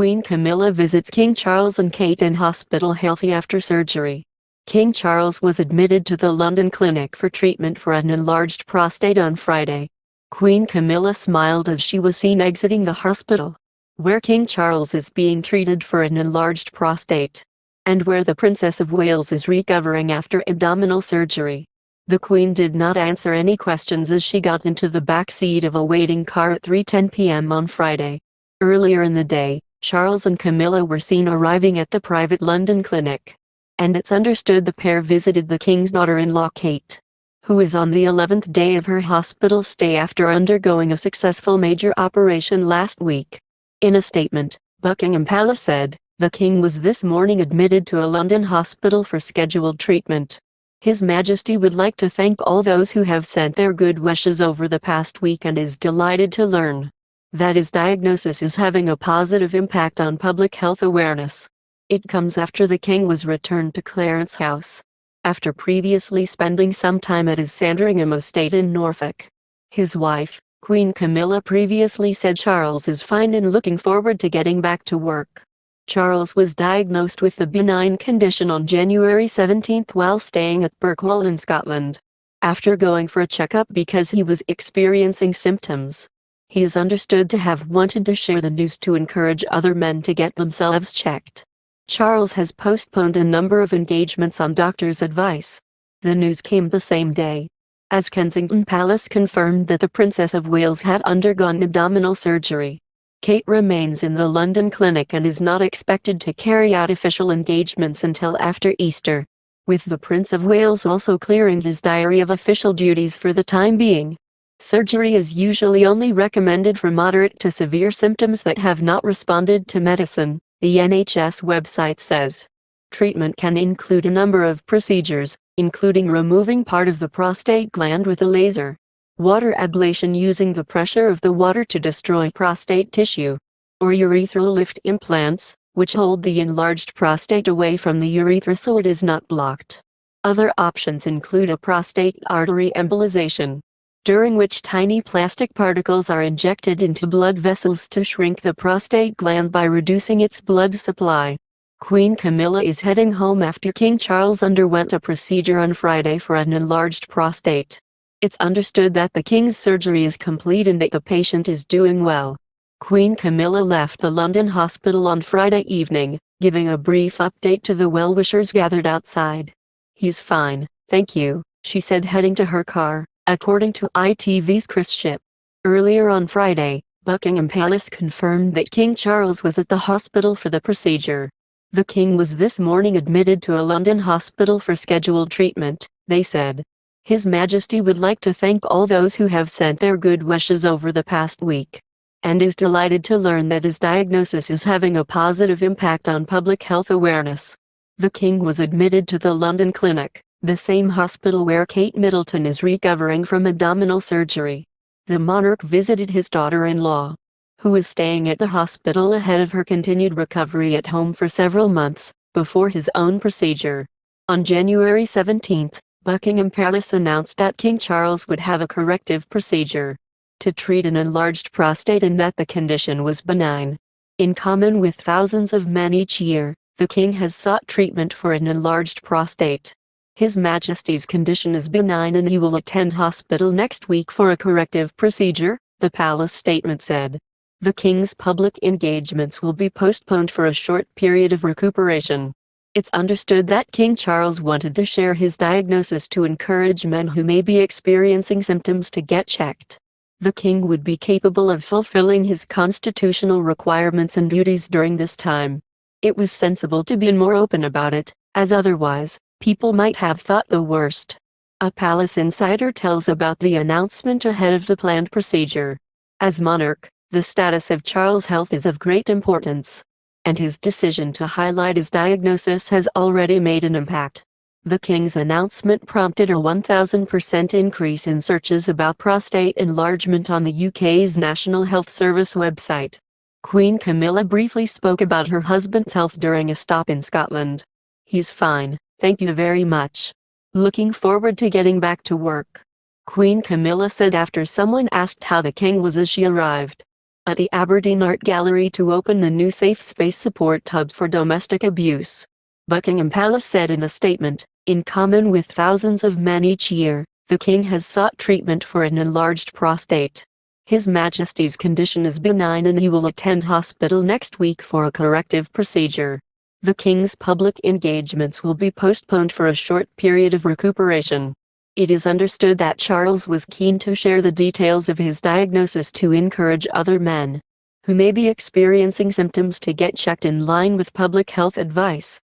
Queen Camilla visits King Charles and Kate in hospital healthy after surgery. King Charles was admitted to the London clinic for treatment for an enlarged prostate on Friday. Queen Camilla smiled as she was seen exiting the hospital, where King Charles is being treated for an enlarged prostate, and where the Princess of Wales is recovering after abdominal surgery. The Queen did not answer any questions as she got into the back seat of a waiting car at 3:10 p.m. on Friday. Earlier in the day, Charles and Camilla were seen arriving at the private London clinic, and it's understood the pair visited the King's daughter-in-law Kate, who is on the 11th day of her hospital stay after undergoing a successful major operation last week. In a statement, Buckingham Palace said, "The King was this morning admitted to a London hospital for scheduled treatment. His Majesty would like to thank all those who have sent their good wishes over the past week and is delighted to learn that his diagnosis is having a positive impact on public health awareness." It comes after the King was returned to Clarence House, after previously spending some time at his Sandringham estate in Norfolk. His wife, Queen Camilla, previously said Charles is fine and looking forward to getting back to work. Charles was diagnosed with the benign condition on January 17 while staying at Birkwall in Scotland, after going for a checkup because he was experiencing symptoms. He is understood to have wanted to share the news to encourage other men to get themselves checked. Charles has postponed a number of engagements on doctor's advice. The news came the same day, as Kensington Palace confirmed that the Princess of Wales had undergone abdominal surgery. Kate remains in the London clinic and is not expected to carry out official engagements until after Easter, with the Prince of Wales also clearing his diary of official duties for the time being. Surgery is usually only recommended for moderate to severe symptoms that have not responded to medicine, the NHS website says. Treatment can include a number of procedures, including removing part of the prostate gland with a laser, water ablation using the pressure of the water to destroy prostate tissue, or urethral lift implants, which hold the enlarged prostate away from the urethra so it is not blocked. Other options include a prostate artery embolization, during which tiny plastic particles are injected into blood vessels to shrink the prostate gland by reducing its blood supply. Queen Camilla is heading home after King Charles underwent a procedure on Friday for an enlarged prostate. It's understood that the King's surgery is complete and that the patient is doing well. Queen Camilla left the London hospital on Friday evening, giving a brief update to the well-wishers gathered outside. "He's fine, thank you," she said, heading to her car, according to ITV's Chris Shipp. Earlier on Friday, Buckingham Palace confirmed that King Charles was at the hospital for the procedure. The King was this morning admitted to a London hospital for scheduled treatment, they said. His Majesty would like to thank all those who have sent their good wishes over the past week, and is delighted to learn that his diagnosis is having a positive impact on public health awareness. The King was admitted to the London clinic, the same hospital where Kate Middleton is recovering from abdominal surgery. The monarch visited his daughter-in-law, who is staying at the hospital ahead of her continued recovery at home for several months, before his own procedure. On January 17, Buckingham Palace announced that King Charles would have a corrective procedure to treat an enlarged prostate and that the condition was benign. In common with thousands of men each year, the King has sought treatment for an enlarged prostate. His Majesty's condition is benign and he will attend hospital next week for a corrective procedure, the palace statement said. The King's public engagements will be postponed for a short period of recuperation. It's understood that King Charles wanted to share his diagnosis to encourage men who may be experiencing symptoms to get checked. The King would be capable of fulfilling his constitutional requirements and duties during this time. It was sensible to be more open about it, as otherwise, people might have thought the worst. A palace insider tells about the announcement ahead of the planned procedure. As monarch, the status of Charles' health is of great importance, and his decision to highlight his diagnosis has already made an impact. The King's announcement prompted a 1,000% increase in searches about prostate enlargement on the UK's National Health Service website. Queen Camilla briefly spoke about her husband's health during a stop in Scotland. "He's fine, thank you very much. Looking forward to getting back to work," Queen Camilla said after someone asked how the King was as she arrived. at the Aberdeen Art Gallery to open the new safe space support hub for domestic abuse. Buckingham Palace said in a statement, "In common with thousands of men each year, the King has sought treatment for an enlarged prostate. His Majesty's condition is benign and he will attend hospital next week for a corrective procedure. The King's public engagements will be postponed for a short period of recuperation." It is understood that Charles was keen to share the details of his diagnosis to encourage other men who may be experiencing symptoms to get checked in line with public health advice.